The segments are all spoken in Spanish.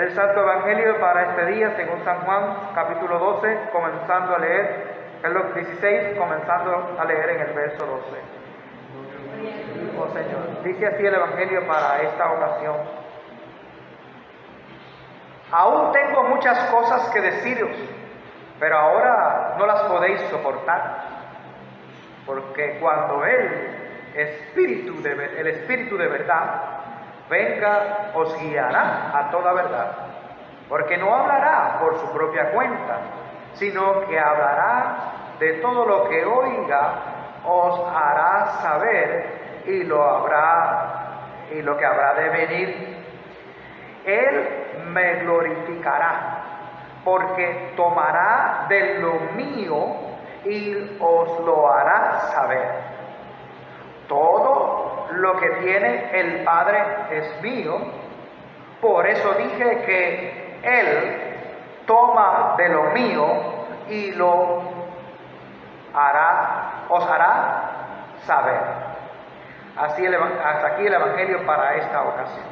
El Santo Evangelio para este día, según San Juan, capítulo 12, comenzando a leer, perdón, 16, comenzando a leer en el verso 12. Oh Señor, dice así el Evangelio para esta ocasión. Aún tengo muchas cosas que deciros, pero ahora no las podéis soportar, porque cuando el Espíritu de verdad venga, os guiará a toda verdad, porque no hablará por su propia cuenta, sino que hablará de todo lo que oiga, os hará saber y lo que habrá de venir. Él me glorificará, porque tomará de lo mío y os lo hará saber. Todo lo que tiene el Padre es mío, por eso dije que Él toma de lo mío y os hará saber. Hasta aquí el Evangelio para esta ocasión.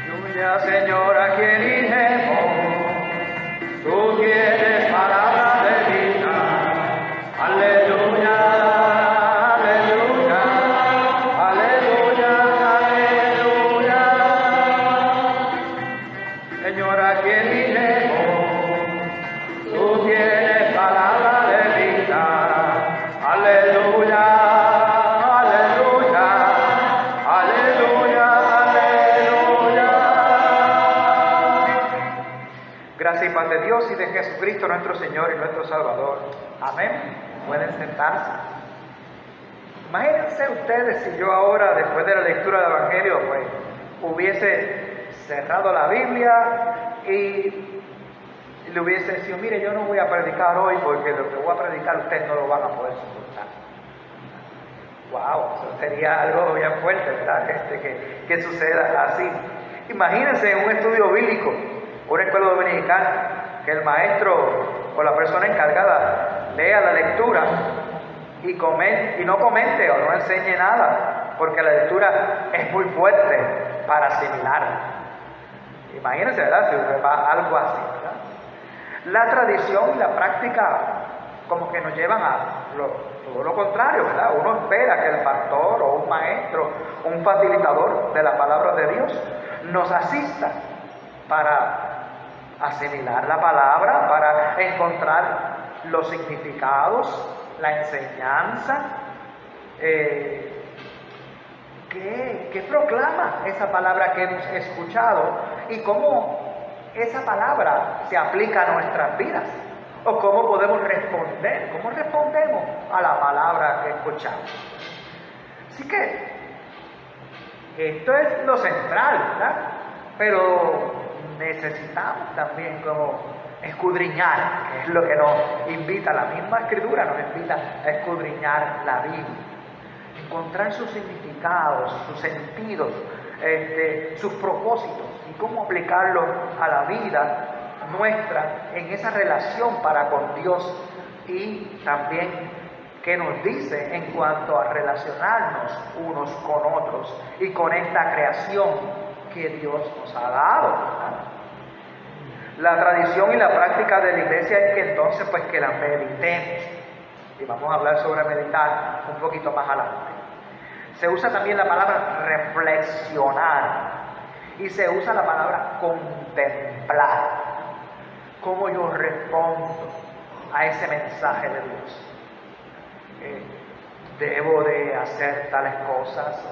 Aleluya, Señor, a quien iremos, tú tienes palabra de vida. Aleluya, aleluya, aleluya, aleluya. Señor, a quien iremos, tú tienes palabra de vida. Aleluya, aleluya, aleluya, aleluya. Gracias y paz de Dios y de Jesucristo nuestro Señor y nuestro Salvador. Amén. Pueden sentarse. Imagínense ustedes si yo ahora, después de la lectura del Evangelio, pues hubiese cerrado la Biblia y le hubiese dicho, mire, yo no voy a predicar hoy porque lo que voy a predicar ustedes no lo van a poder soportar. Wow, eso sería algo bien fuerte, ¿verdad? Que suceda así. Imagínense en un estudio bíblico, una escuela dominical, que el maestro o la persona encargada lea la lectura y no comente o no enseñe nada, porque la lectura es muy fuerte para asimilarla. Imagínense, ¿verdad? Si va algo así, ¿verdad? La tradición y la práctica como que nos llevan a todo lo contrario, ¿verdad? Uno espera que el pastor o un maestro o un facilitador de la palabra de Dios nos asista para asimilar la palabra, para encontrar los significados, la enseñanza, que proclama esa palabra que hemos escuchado y cómo esa palabra se aplica a nuestras vidas, o cómo podemos responder, cómo respondemos a la palabra que escuchamos. Así que esto es lo central, ¿verdad? Pero necesitamos también como escudriñar, que es lo que nos invita, la misma Escritura nos invita a escudriñar la Biblia, encontrar sus significados, sus sentidos, sus propósitos y cómo aplicarlos a la vida nuestra en esa relación para con Dios, y también qué nos dice en cuanto a relacionarnos unos con otros y con esta creación que Dios nos ha dado, ¿verdad? La tradición y la práctica de la iglesia es que entonces pues que la meditemos, y vamos a hablar sobre meditar un poquito más adelante. Se usa también la palabra reflexionar y se usa la palabra contemplar. ¿Cómo yo respondo a ese mensaje de Dios? ¿Debo de hacer tales cosas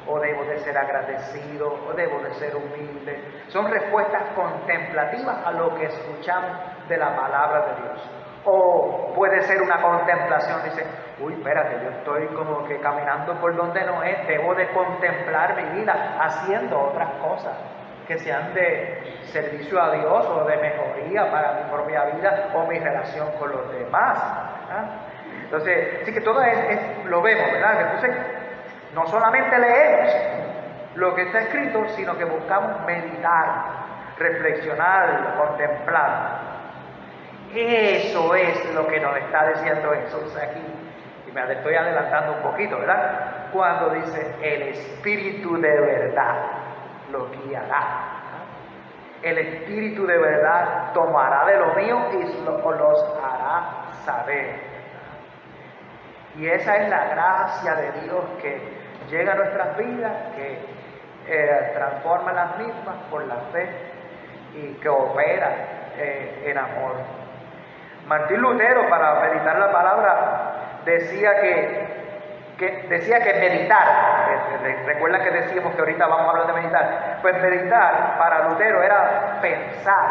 o debo de ser agradecido o debo de ser humilde? Son respuestas contemplativas a lo que escuchamos de la palabra de Dios. O puede ser una contemplación, dice, uy, espérate, yo estoy como que caminando por donde no es, debo de contemplar mi vida haciendo otras cosas que sean de servicio a Dios o de mejoría para mi propia vida o mi relación con los demás, ¿verdad? Entonces, sí que todo lo vemos, ¿verdad? Entonces, no solamente leemos lo que está escrito, sino que buscamos meditar, reflexionar, contemplar. Eso es lo que nos está diciendo Jesús aquí y me estoy adelantando un poquito, ¿verdad? Cuando dice el Espíritu de verdad lo guiará. El Espíritu de verdad tomará de lo mío y los hará saber. Y esa es la gracia de Dios que llega a nuestras vidas, que transforma las mismas por la fe y que opera en amor. Martín Lutero, para meditar la palabra, decía que meditar, recuerda que decíamos que ahorita vamos a hablar de meditar, pues meditar para Lutero era pensar,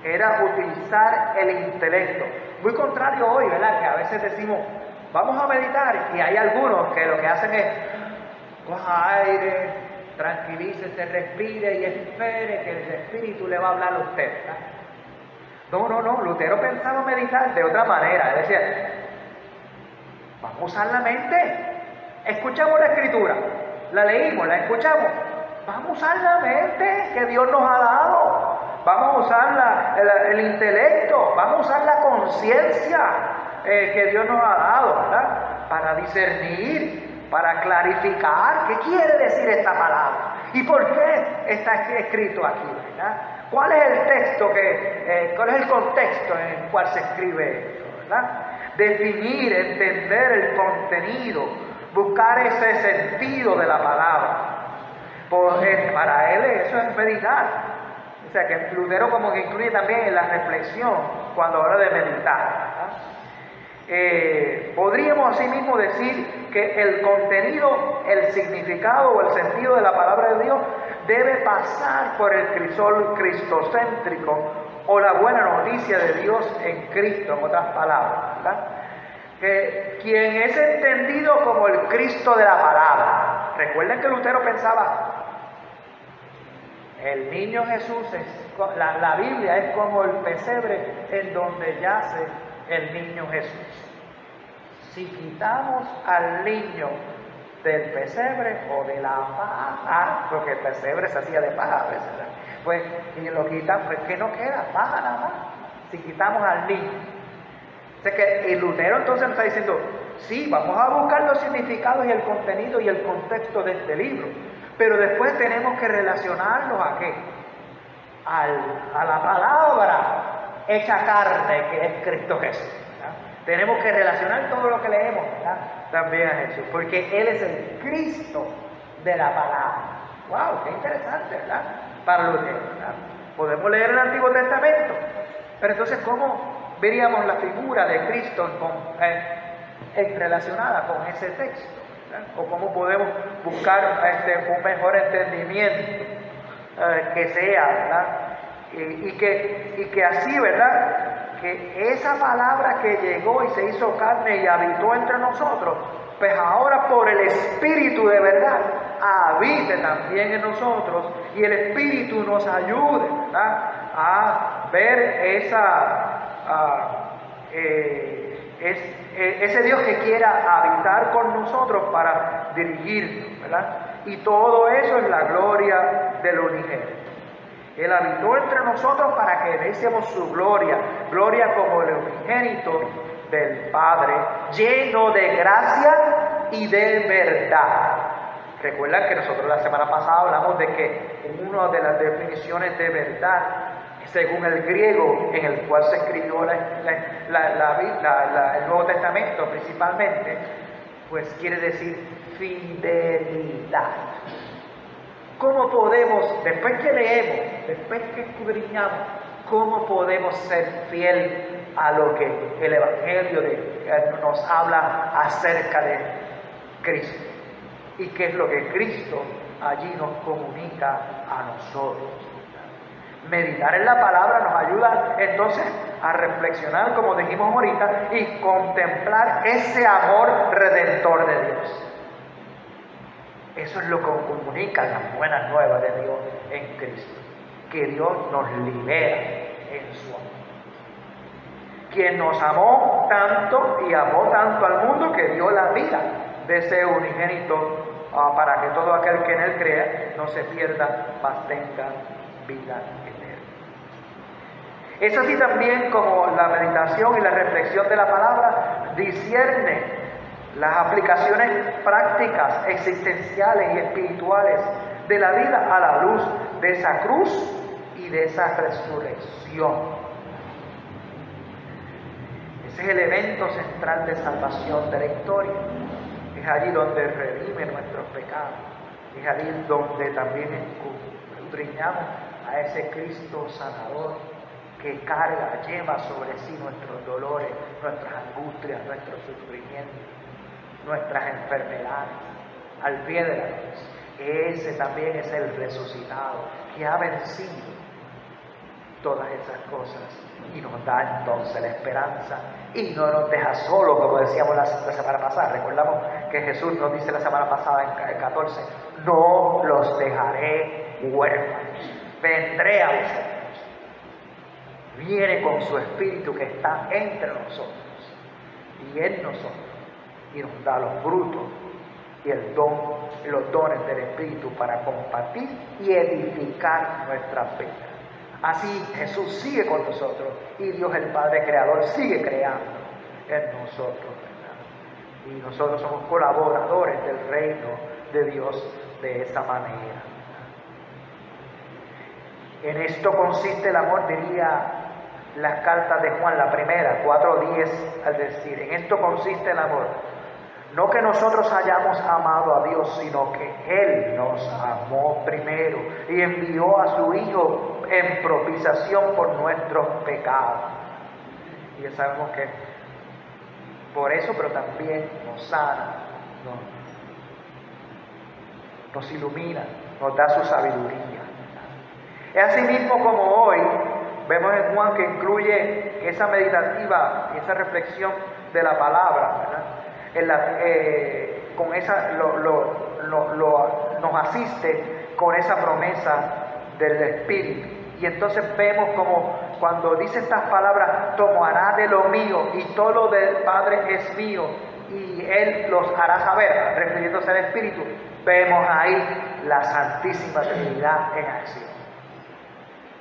era utilizar el intelecto. Muy contrario hoy, ¿verdad? Que a veces decimos, vamos a meditar, y hay algunos que lo que hacen es, coja aire, tranquilícese, respire y espere que el Espíritu le va a hablar a usted, ¿verdad? No, Lutero pensaba meditar de otra manera, él decía, vamos a usar la mente. Escuchamos la Escritura, la leímos, la escuchamos. Vamos a usar la mente que Dios nos ha dado. Vamos a usar el intelecto, vamos a usar la conciencia que Dios nos ha dado, ¿verdad? Para discernir, para clarificar qué quiere decir esta palabra y por qué está escrito aquí, ¿verdad? ¿Cuál es el texto cuál es el contexto en el cual se escribe esto, ¿verdad? Definir, entender el contenido, buscar ese sentido de la palabra. Para él eso es meditar. O sea que Lutero como que incluye también en la reflexión cuando habla de meditar, ¿verdad? Podríamos asimismo decir que el contenido, el significado o el sentido de la palabra de Dios debe pasar por el crisol cristocéntrico o la buena noticia de Dios en Cristo, en otras palabras, ¿verdad? Quien es entendido como el Cristo de la palabra. Recuerden que Lutero pensaba, el niño Jesús, la Biblia es como el pesebre en donde yace el niño Jesús. Si quitamos al niño del pesebre o de la paja, porque el pesebre se hacía de paja a veces, ¿verdad? Pues, y lo quitan, pues que no queda, paja nada más, si quitamos al niño. O sea que el Lutero entonces nos está diciendo, sí, vamos a buscar los significados y el contenido y el contexto de este libro, pero después tenemos que relacionarlos ¿a qué? A la palabra hecha carne que es Cristo Jesús, ¿verdad? Tenemos que relacionar todo lo que leemos, ¿verdad? También a Jesús, porque Él es el Cristo de la palabra. ¡Wow! ¡Qué interesante!, ¿verdad? Para Lutero, ¿verdad? Podemos leer el Antiguo Testamento, pero entonces ¿cómo veríamos la figura de Cristo relacionada con ese texto, ¿verdad? O cómo podemos buscar un mejor entendimiento que sea, ¿verdad? Y que así, ¿verdad? Que esa palabra que llegó y se hizo carne y habitó entre nosotros, pues ahora por el Espíritu de verdad habite también en nosotros y el Espíritu nos ayude, ¿verdad? A ver ese Dios que quiera habitar con nosotros para dirigirnos, ¿verdad? Y todo eso es la gloria del unigénito. Él habitó entre nosotros para que viésemos su gloria como el unigénito del Padre, lleno de gracia y de verdad. Recuerdan que nosotros la semana pasada hablamos de que una de las definiciones de verdad, según el griego en el cual se escribió el Nuevo Testamento principalmente, pues quiere decir fidelidad. ¿Cómo podemos, después que leemos, después que escudriñamos, cómo podemos ser fiel a lo que el Evangelio nos habla acerca de Cristo? ¿Y qué es lo que Cristo allí nos comunica a nosotros? Meditar en la palabra nos ayuda entonces a reflexionar, como dijimos ahorita, y contemplar ese amor redentor de Dios. Eso es lo que comunican las buenas nuevas de Dios en Cristo, que Dios nos libera en su amor. Quien nos amó tanto y amó tanto al mundo que dio la vida de ese unigénito para que todo aquel que en él crea no se pierda, mas tenga vida eterna. Es así también como la meditación y la reflexión de la palabra discierne las aplicaciones prácticas, existenciales y espirituales de la vida a la luz de esa cruz y de esa resurrección. Ese es el evento central de salvación, de la historia. Es allí donde redime nuestros pecados. Es allí donde también escudriñamos a ese Cristo sanador que carga, lleva sobre sí nuestros dolores, nuestras angustias, nuestros sufrimientos, nuestras enfermedades, al pie de la cruz. Ese también es el resucitado que ha vencido todas esas cosas y nos da entonces la esperanza y no nos deja solos, como decíamos la semana pasada. Recordamos que Jesús nos dice la semana pasada en el 14, no los dejaré huérfanos, vendré a vosotros. Viene con su Espíritu que está entre nosotros y en nosotros y nos da los frutos y los dones del Espíritu para compartir y edificar nuestras vidas. Así Jesús sigue con nosotros y Dios el Padre Creador sigue creando en nosotros, ¿verdad? Y nosotros somos colaboradores del reino de Dios de esa manera. En esto consiste el amor, diría las cartas de Juan, la primera, 4:10, al decir, en esto consiste el amor. No que nosotros hayamos amado a Dios, sino que Él nos amó primero y envió a su Hijo en propiciación por nuestros pecados. Y ya sabemos que por eso, pero también nos sana, nos ilumina, nos da su sabiduría. Es así mismo como hoy vemos en Juan que incluye esa meditativa y esa reflexión de la palabra, ¿verdad? Con esa nos asiste con esa promesa del Espíritu. Y entonces vemos como cuando dice estas palabras, tomará de lo mío y todo lo del Padre es mío y Él los hará saber, refiriéndose al Espíritu, vemos ahí la Santísima Trinidad en acción.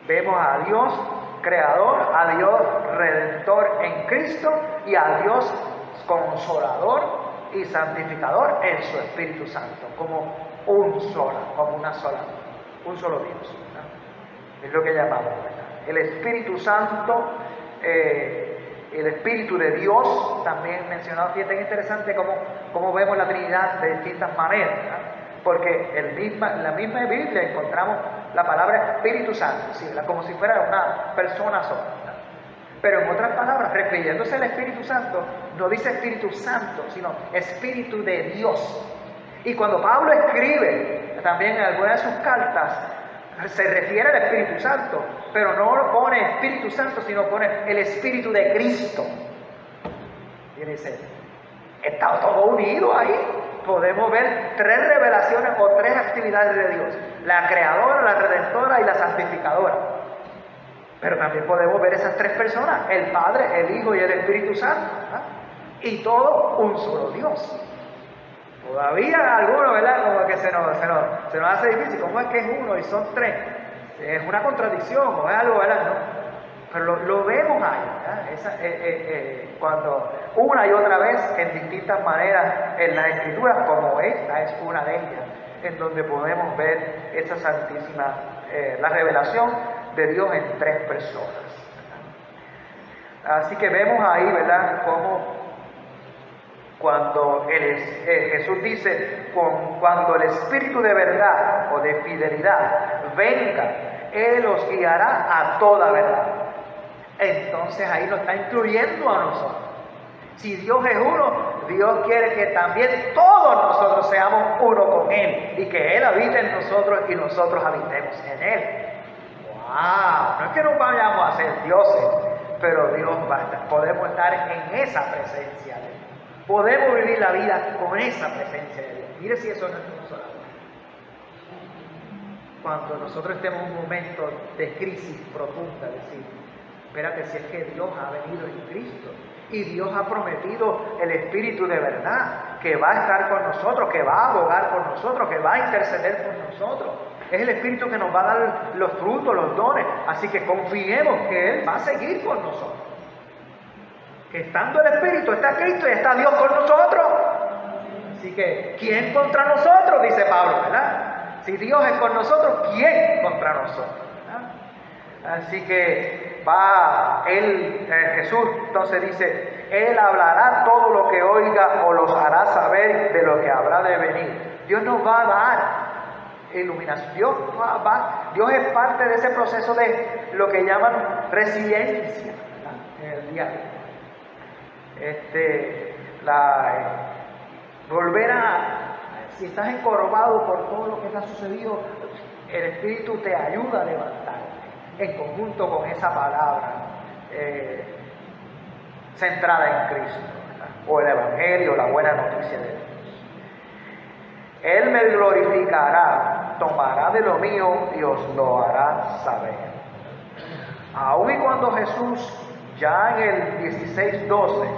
Vemos a Dios Creador, a Dios Redentor en Cristo y a Dios Consolador y Santificador en su Espíritu Santo, como un solo Dios, ¿no? Es lo que llamamos, ¿verdad? El Espíritu Santo, el Espíritu de Dios, también mencionado. Fíjate, es interesante cómo vemos la Trinidad de distintas maneras, ¿no? Porque en la misma Biblia encontramos la palabra Espíritu Santo, ¿sí? Como si fuera una persona sola, ¿no? Pero en otras palabras, refiriéndose al Espíritu Santo, no dice Espíritu Santo, sino Espíritu de Dios. Y cuando Pablo escribe también en algunas de sus cartas, se refiere al Espíritu Santo, pero no lo pone Espíritu Santo, sino pone el Espíritu de Cristo. Y dice, está todo unido ahí. Podemos ver tres revelaciones o tres actividades de Dios: la creadora, la redentora y la santificadora. Pero también podemos ver esas tres personas: el Padre, el Hijo y el Espíritu Santo, ¿verdad? Y todo un solo Dios. Todavía algunos, ¿verdad? Como que se nos hace difícil. ¿Cómo es que es uno y son tres? Es una contradicción o es algo, ¿verdad? ¿No? Pero lo vemos ahí, ¿verdad? Cuando una y otra vez, en distintas maneras, en las Escrituras, como esta es una de ellas, en donde podemos ver esa santísima, la revelación de Dios en tres personas, ¿verdad? Así que vemos ahí, ¿verdad?, cómo cuando Jesús dice, cuando el Espíritu de verdad o de fidelidad venga, Él os guiará a toda verdad. Entonces ahí nos está incluyendo a nosotros. Si Dios es uno, Dios quiere que también todos nosotros seamos uno con Él y que Él habite en nosotros y nosotros habitemos en Él. ¡Wow! No es que nos vayamos a ser dioses, pero Dios basta. Podemos estar en esa presencia de Él. Podemos vivir la vida con esa presencia de Dios. Mire si eso no es consolador. Cuando nosotros estemos en un momento de crisis profunda, decir, espérate, si es que Dios ha venido en Cristo y Dios ha prometido el Espíritu de verdad que va a estar con nosotros, que va a abogar por nosotros, que va a interceder por nosotros. Es el Espíritu que nos va a dar los frutos, los dones. Así que confiemos que Él va a seguir con nosotros. Que estando el Espíritu está Cristo y está Dios con nosotros. Así que, ¿quién contra nosotros? Dice Pablo, ¿verdad? Si Dios es con nosotros, ¿quién contra nosotros? ¿Verdad? Así que va Jesús, entonces dice, Él hablará todo lo que oiga o los hará saber de lo que habrá de venir. Dios nos va a dar iluminación. Dios es parte de ese proceso de lo que llaman resiliencia, ¿verdad? En el día a día. Volver si estás encorvado por todo lo que te ha sucedido, el Espíritu te ayuda a levantarte en conjunto con esa palabra centrada en Cristo, ¿verdad? O el Evangelio, la buena noticia de Dios. Él me glorificará, tomará de lo mío y os lo hará saber. Aun y cuando Jesús, ya en el 16:12,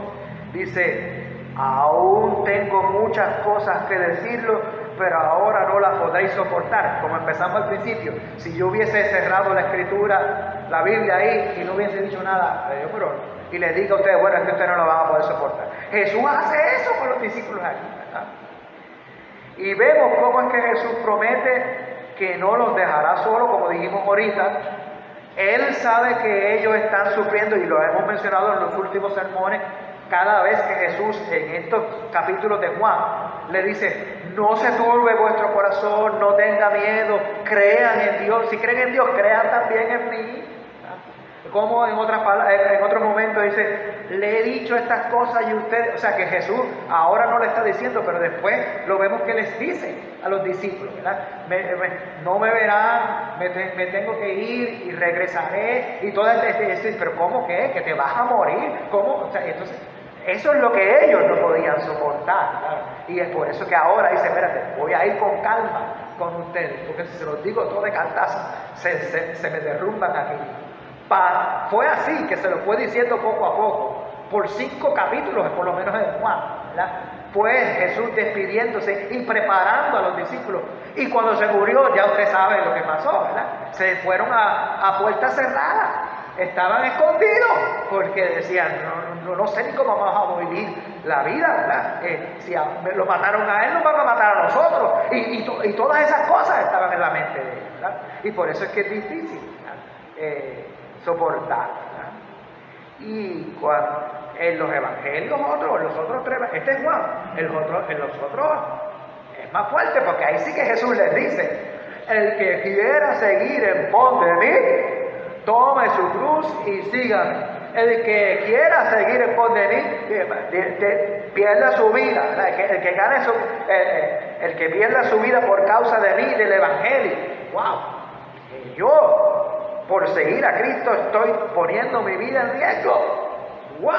dice, aún tengo muchas cosas que decirlo, pero ahora no las podréis soportar. Como empezamos al principio, si yo hubiese cerrado la Escritura, la Biblia ahí, y no hubiese dicho nada, y le digo a ustedes, bueno, es que ustedes no lo van a poder soportar. Jesús hace eso con los discípulos aquí, ¿verdad? Y vemos cómo es que Jesús promete que no los dejará solos, como dijimos ahorita. Él sabe que ellos están sufriendo, y lo hemos mencionado en los últimos sermones, cada vez que Jesús en estos capítulos de Juan le dice, no se turbe vuestro corazón, no tenga miedo, crean en Dios. Si creen en Dios, crean también en mí. Como en otro momento dice, le he dicho estas cosas y ustedes, o sea que Jesús ahora no le está diciendo, pero después lo vemos que les dice a los discípulos, ¿verdad? No me verán, me tengo que ir y regresaré y todo pero ¿cómo que? ¿Que te vas a morir? ¿Cómo? O sea, entonces, eso es lo que ellos no podían soportar, ¿verdad? Y es por eso que ahora dice, espérate, voy a ir con calma con ustedes, porque si se los digo todo de cantazo, se me derrumban aquí. Fue así que se lo fue diciendo poco a poco, por 5 capítulos, por lo menos en Juan, ¿verdad? Fue Jesús despidiéndose y preparando a los discípulos. Y cuando se murió, ya usted sabe lo que pasó, ¿verdad? Se fueron a puerta cerrada, estaban escondidos, porque decían, no sé ni cómo vamos a vivir la vida, ¿verdad? Si lo mataron a él, nos van a matar a nosotros. Y todas esas cosas estaban en la mente de ellos, ¿verdad? Y por eso es que es difícil, ¿verdad? Soportar, ¿verdad? Y en los evangelios en los otros 3, este es Juan, en los otros es más fuerte, porque ahí sí que Jesús les dice, el que quiera seguir en pos de mí, tome su cruz y sígame. El que quiera seguir en pos de mí, pierda su vida, ¿verdad? El que pierda su vida por causa de mí, del evangelio. ¡Wow! Yo, por seguir a Cristo, estoy poniendo mi vida en riesgo. ¡Wow!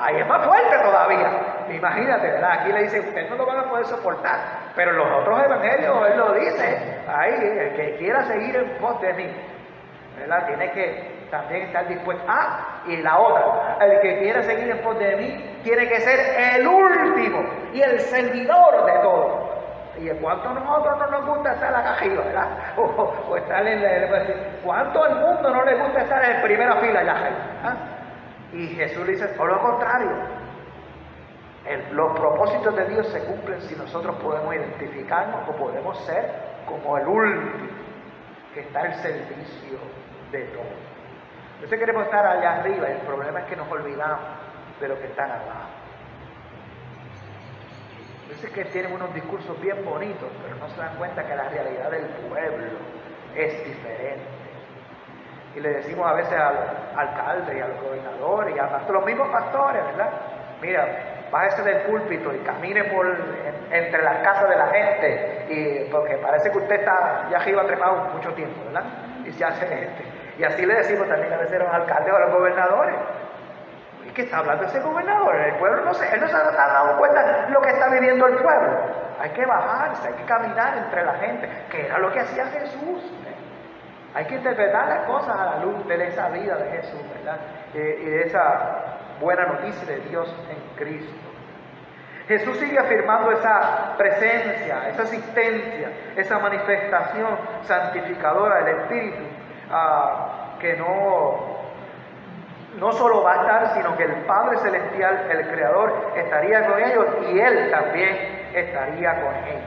Ahí es más fuerte todavía. Imagínate, ¿verdad? Aquí le dice, ustedes no lo van a poder soportar. Pero en los otros evangelios Él lo dice. Ahí, el que quiera seguir en pos de mí, ¿verdad? Tiene que también estar dispuesto. Y la otra, el que quiera seguir en pos de mí, tiene que ser el último y el servidor de todos. ¿Y en cuánto a nosotros no nos gusta estar acá arriba, verdad? O estar ¿cuánto al mundo no le gusta estar en primera fila allá arriba? Y Jesús dice, por lo contrario, los propósitos de Dios se cumplen si nosotros podemos identificarnos o podemos ser como el último que está al servicio de todos. Entonces queremos estar allá arriba, y el problema es que nos olvidamos de lo que están abajo. Es que tienen unos discursos bien bonitos, pero no se dan cuenta que la realidad del pueblo es diferente. Y le decimos a veces al alcalde y al gobernador y hasta los mismos pastores, ¿verdad? Mira, bájese del púlpito y camine entre las casas de la gente, porque parece que usted está ya arriba trepado mucho tiempo, ¿verdad? Y se hace Y así le decimos también a veces a los alcaldes o a los gobernadores. ¿Qué está hablando ese gobernador? El pueblo él no se ha dado cuenta de lo que está viviendo el pueblo. Hay que bajarse, hay que caminar entre la gente, que era lo que hacía Jesús. Hay que interpretar las cosas a la luz de esa vida de Jesús, ¿verdad? Y de esa buena noticia de Dios en Cristo. Jesús sigue afirmando esa presencia, esa asistencia, esa manifestación santificadora del Espíritu, que no solo va a estar, sino que el Padre Celestial, el Creador, estaría con ellos y Él también estaría con ellos.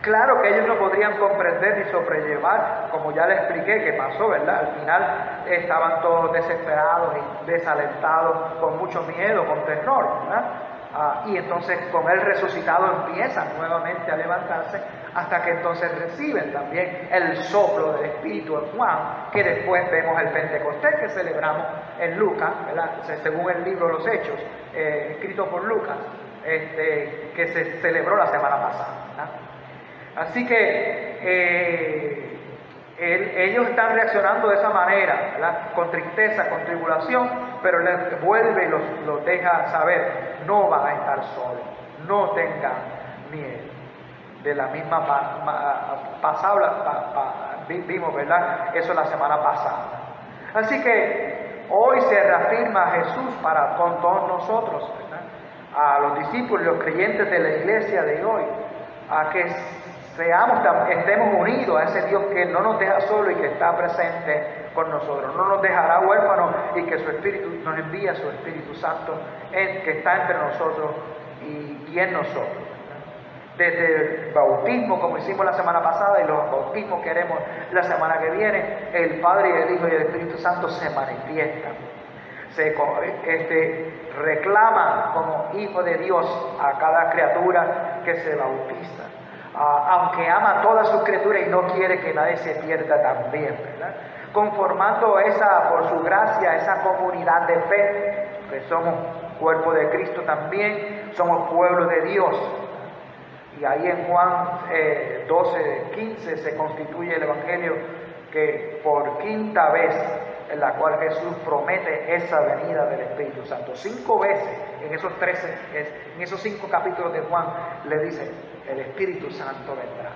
Claro que ellos no podrían comprender ni sobrellevar, como ya les expliqué que pasó, ¿verdad? Al final estaban todos desesperados y desalentados, con mucho miedo, con terror, ¿verdad? Y entonces con el resucitado empiezan nuevamente a levantarse hasta que entonces reciben también el soplo del Espíritu en Juan, que después vemos el Pentecostés que celebramos en Lucas, ¿verdad? Según el libro de los Hechos, escrito por Lucas, que se celebró la semana pasada, ¿verdad? Así que ellos están reaccionando de esa manera, ¿verdad? Con tristeza, con tribulación, pero les vuelve y los deja saber, no van a estar solos, no tengan miedo. De la misma vimos, ¿verdad? Eso la semana pasada. Así que hoy se reafirma Jesús con todos nosotros, ¿verdad? A los discípulos, los creyentes de la iglesia de hoy, a que estemos unidos a ese Dios que no nos deja solo y que está presente con nosotros. No nos dejará huérfanos y que su Espíritu nos envía su Espíritu Santo que está entre nosotros y en nosotros. Desde el bautismo, como hicimos la semana pasada, y los bautismos que haremos la semana que viene, el Padre, y el Hijo y el Espíritu Santo se manifiestan. Se reclama como hijo de Dios a cada criatura que se bautiza. Aunque ama a todas sus criaturas y no quiere que nadie se pierda también, ¿verdad? Conformando por su gracia, esa comunidad de fe, que somos cuerpo de Cristo también, somos pueblo de Dios. Y ahí en Juan 12:15 se constituye el Evangelio que por quinta vez, en la cual Jesús promete esa venida del Espíritu Santo. 5 veces en esos 5 capítulos de Juan le dice, el Espíritu Santo vendrá.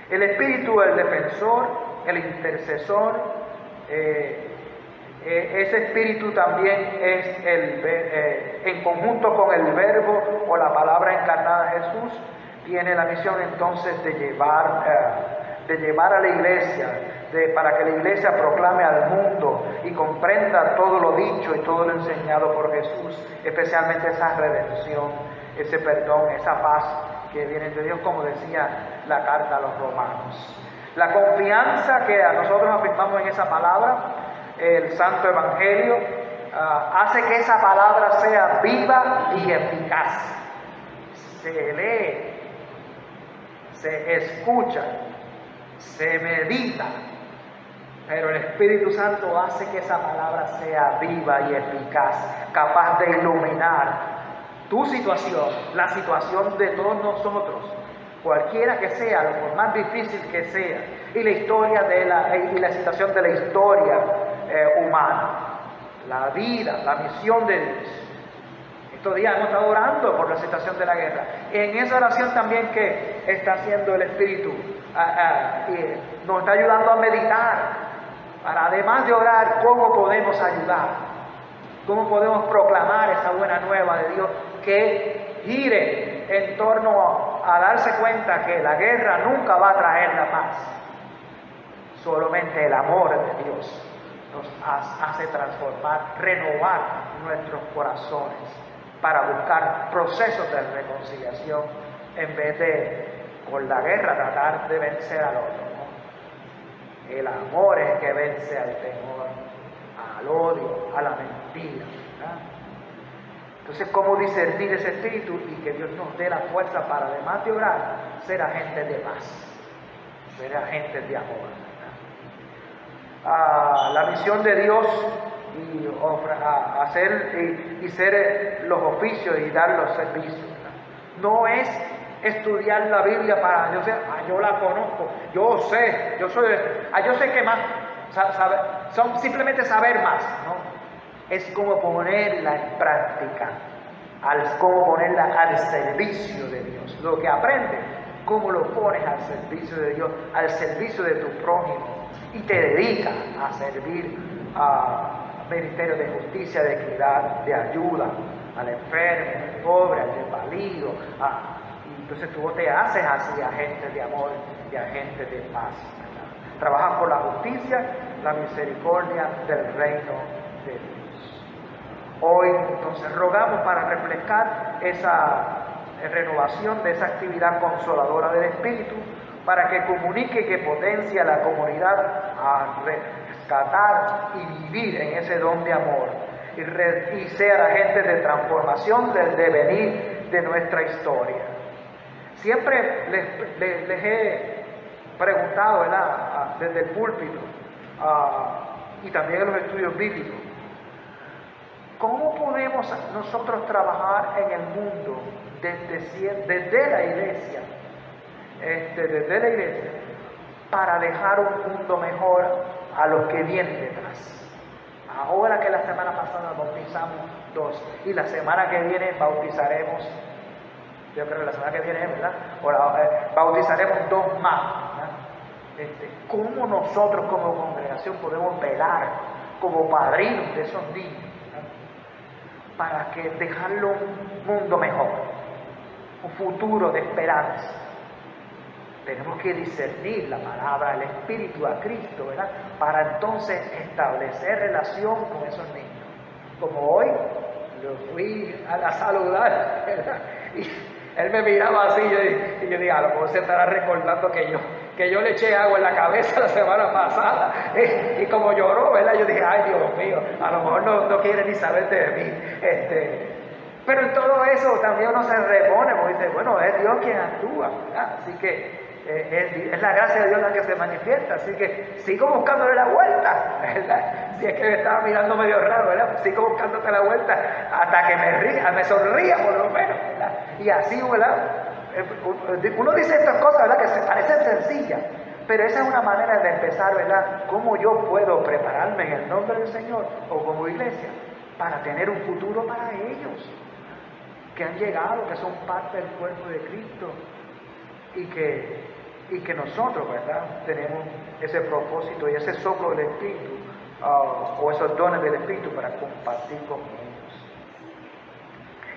El Espíritu, el defensor, el intercesor, ese Espíritu también es en conjunto con el Verbo o la palabra encarnada de Jesús, tiene la misión entonces de llevar a la iglesia, para que la iglesia proclame al mundo y comprenda todo lo dicho y todo lo enseñado por Jesús, especialmente esa redención, ese perdón, esa paz que viene de Dios, como decía la carta a los romanos. La confianza que a nosotros afirmamos en esa palabra, el Santo Evangelio, hace que esa palabra sea viva y eficaz. Se lee, se escucha, se medita, pero el Espíritu Santo hace que esa palabra sea viva y eficaz, capaz de iluminar tu situación, la situación de todos nosotros, cualquiera que sea, por más difícil que sea, y la historia y la situación de la historia humana, la vida, la misión de Dios. Estos días hemos estado orando por la situación de la guerra. En esa oración también que está haciendo el Espíritu, nos está ayudando a meditar, para además de orar, cómo podemos ayudar, cómo podemos proclamar esa buena nueva de Dios que gire en torno a darse cuenta que la guerra nunca va a traer la paz. Solamente el amor de Dios nos hace transformar, renovar nuestros corazones para buscar procesos de reconciliación en vez de, con la guerra, tratar de vencer al otro, ¿no? El amor es el que vence al temor, al odio, a la mentira, ¿verdad? Entonces, ¿cómo discernir ese espíritu y que Dios nos dé la fuerza para, además de orar, ser agentes de paz, ser agentes de amor, ¿verdad? La misión de Dios y hacer y ser los oficios y dar los servicios, ¿verdad? No es estudiar la Biblia para yo la conozco, yo sé que más, son simplemente saber más, ¿no? Es como ponerla en práctica, como ponerla al servicio de Dios. Lo que aprendes, cómo lo pones al servicio de Dios, al servicio de tu prójimo, y te dedicas a servir a ministerio de justicia, de equidad, de ayuda al enfermo, al pobre, al desvalido. Entonces tú te haces así agente de amor y agente de paz, ¿verdad? Trabajas por la justicia, la misericordia del reino de Dios. Hoy entonces rogamos para reflejar renovación de esa actividad consoladora del Espíritu, para que comunique y que potencie a la comunidad a rescatar y vivir en ese don de amor y sea agente de transformación del devenir de nuestra historia. Siempre les he preguntado, ¿verdad?, desde el púlpito y también en los estudios bíblicos, ¿cómo podemos nosotros trabajar en el mundo desde la iglesia, para dejar un mundo mejor a los que vienen detrás? Ahora que la semana pasada bautizamos 2 y la semana que viene bautizaremos, yo creo que la semana que viene, ¿verdad?, bautizaremos 2 más, ¿verdad? ¿Cómo nosotros como congregación podemos velar como padrinos de esos niños, ¿verdad?, para que dejarlo un mundo mejor, un futuro de esperanza? Tenemos que discernir la palabra, el Espíritu, a Cristo, ¿verdad?, para entonces establecer relación con esos niños. Como hoy, lo fui a saludar, ¿verdad?, y él me miraba así, y yo dije, a lo mejor se estará recordando que yo le eché agua en la cabeza la semana pasada, y como lloró, ¿verdad?, yo dije, ay, Dios mío, a lo mejor no quiere ni saber de mí. Pero en todo eso también uno se repone, porque dice, bueno, es Dios quien actúa, ¿verdad? Así que es la gracia de Dios la que se manifiesta, así que sigo buscándole la vuelta, ¿verdad? Si es que me estaba mirando medio raro, ¿verdad?, sigo buscándote la vuelta hasta que me sonría por lo menos, ¿verdad? Y así, ¿verdad? Uno dice estas cosas, ¿verdad?, que se parecen sencillas, pero esa es una manera de empezar, ¿verdad?, cómo yo puedo prepararme en el nombre del Señor o como iglesia para tener un futuro para ellos que han llegado, que son parte del cuerpo de Cristo, y que nosotros, ¿verdad?, tenemos ese propósito y ese soplo del Espíritu, o esos dones del Espíritu para compartir con ellos.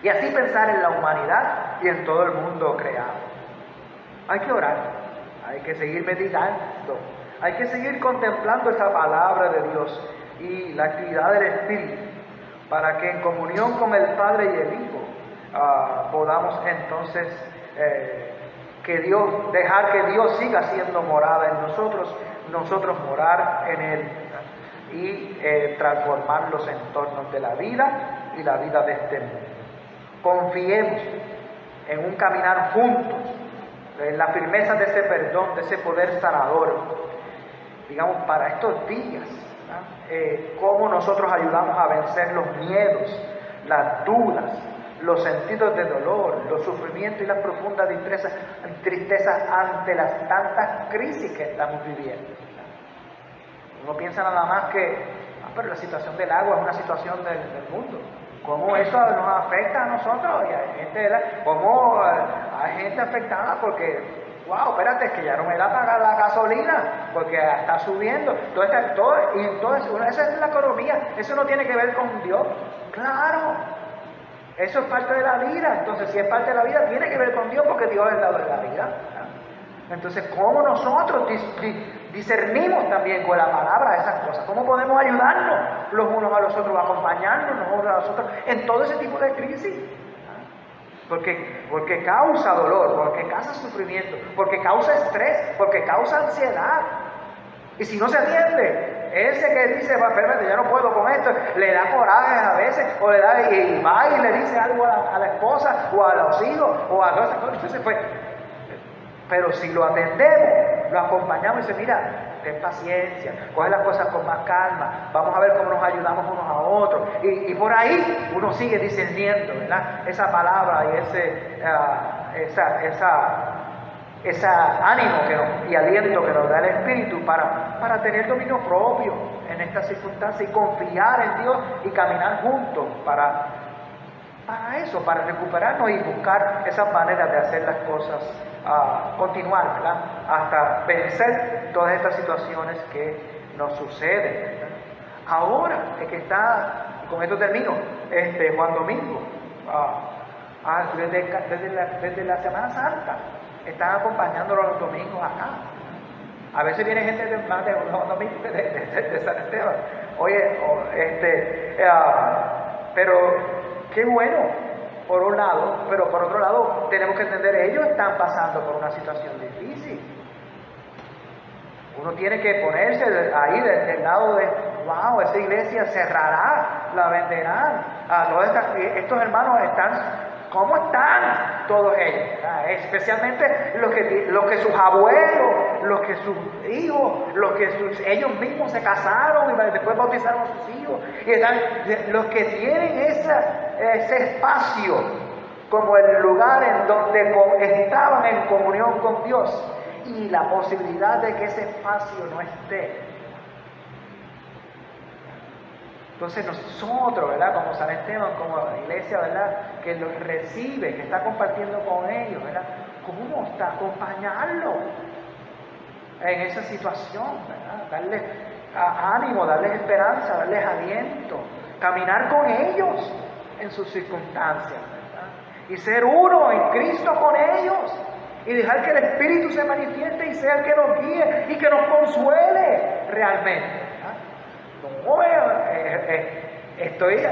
Y así pensar en la humanidad y en todo el mundo creado. Hay que orar, hay que seguir meditando, hay que seguir contemplando esa palabra de Dios y la actividad del Espíritu, para que en comunión con el Padre y el Hijo podamos entonces dejar que Dios siga siendo morada en nosotros morar en Él y transformar los entornos de la vida y la vida de este mundo. Confiemos en un caminar juntos, en la firmeza de ese perdón, de ese poder sanador, digamos, para estos días, cómo nosotros ayudamos a vencer los miedos, las dudas, los sentidos de dolor, los sufrimientos y las profundas tristezas ante las tantas crisis que estamos viviendo. Uno piensa nada más que, pero la situación del agua es una situación del mundo. ¿Cómo eso nos afecta a nosotros? Y hay gente, ¿verdad?, ¿cómo hay gente afectada porque, wow, espérate, es que ya no me da para pagar la gasolina porque está subiendo? Esa es la economía, eso no tiene que ver con Dios. Claro. Eso es parte de la vida. Entonces, si es parte de la vida, tiene que ver con Dios, porque Dios es el dador de la vida. Entonces, ¿cómo nosotros discernimos también con la palabra esas cosas? ¿Cómo podemos ayudarnos los unos a los otros, acompañarnos los unos a los otros en todo ese tipo de crisis? Porque causa dolor, porque causa sufrimiento, porque causa estrés, porque causa ansiedad. Y si no se atiende, ese que dice, espérate, ya no puedo con esto, le da coraje a veces, o le da, y va y le dice algo a la esposa, o a los hijos, o a todas esas cosas. Entonces, pues, pero si lo atendemos, lo acompañamos y dice, mira, ten paciencia, coge las cosas con más calma, vamos a ver cómo nos ayudamos unos a otros. Y por ahí uno sigue discerniendo, ¿verdad?, esa palabra y ese ánimo y aliento que nos da el Espíritu para tener dominio propio en estas circunstancias y confiar en Dios y caminar juntos para eso, para recuperarnos y buscar esas maneras de hacer las cosas, continuar, ¿verdad?, hasta vencer todas estas situaciones que nos suceden, ¿verdad? Ahora es que está, y con esto termino, Juan Domingo, desde la Semana Santa, están acompañándolo los domingos acá. A veces viene gente de los domingos de San Esteban. Oye, pero qué bueno por un lado, pero por otro lado tenemos que entender, ellos están pasando por una situación difícil. Uno tiene que ponerse ahí del lado de, wow, esa iglesia cerrará, la venderán. Estos hermanos están, ¿cómo están todos ellos? Especialmente los que sus abuelos, los que sus hijos, ellos mismos se casaron y después bautizaron a sus hijos. Y los que tienen ese espacio como el lugar en donde estaban en comunión con Dios. Y la posibilidad de que ese espacio no esté. Entonces nosotros, ¿verdad? Como San Esteban, como la iglesia, ¿verdad? Que los recibe, que está compartiendo con ellos, ¿verdad? ¿Cómo está? Acompañarlo en esa situación, ¿verdad? Darles ánimo, darles esperanza, darles aliento, caminar con ellos en sus circunstancias, ¿verdad? Y ser uno en Cristo con ellos. Y dejar que el Espíritu se manifieste y sea el que nos guíe y que nos consuele realmente.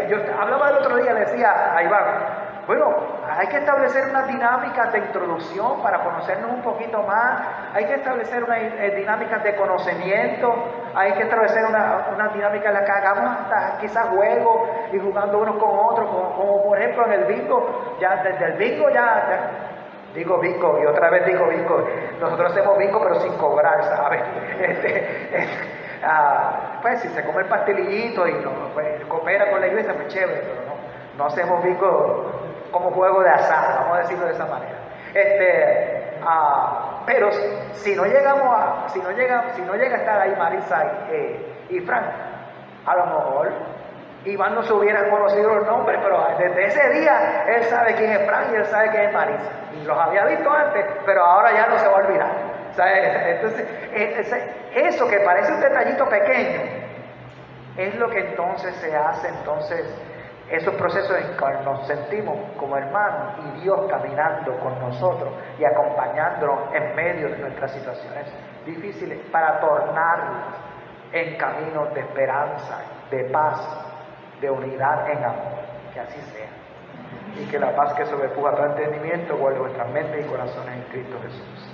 Yo hablaba el otro día, le decía a Iván, bueno, hay que establecer una dinámica de introducción para conocernos un poquito más, hay que establecer una dinámica de conocimiento, hay que establecer una dinámica en la que hagamos hasta quizás juegos y jugando unos con otros, como por ejemplo en el bingo, ya desde el bingo digo bingo y otra vez digo bingo. Nosotros hacemos bingo pero sin cobrar, ¿sabes? Pues si se come el pastelillito y pues, coopera con la iglesia, pues chévere, pero no hacemos bingo como juego de azar, vamos a decirlo de esa manera. Pero si no llega a estar ahí Marisa y Frank, a lo mejor Iván no se hubiera conocido los nombres, pero desde ese día él sabe quién es Frank y él sabe quién es Marisa. Y los había visto antes, pero ahora ya no se va a olvidar. Entonces, eso que parece un detallito pequeño, es lo que entonces se hace, esos procesos en que nos sentimos como hermanos y Dios caminando con nosotros y acompañándonos en medio de nuestras situaciones difíciles para tornarlas en caminos de esperanza, de paz, de unidad en amor. Que así sea. Y que la paz que sobrepuja todo entendimiento guarde vuestras mentes y corazones en Cristo Jesús.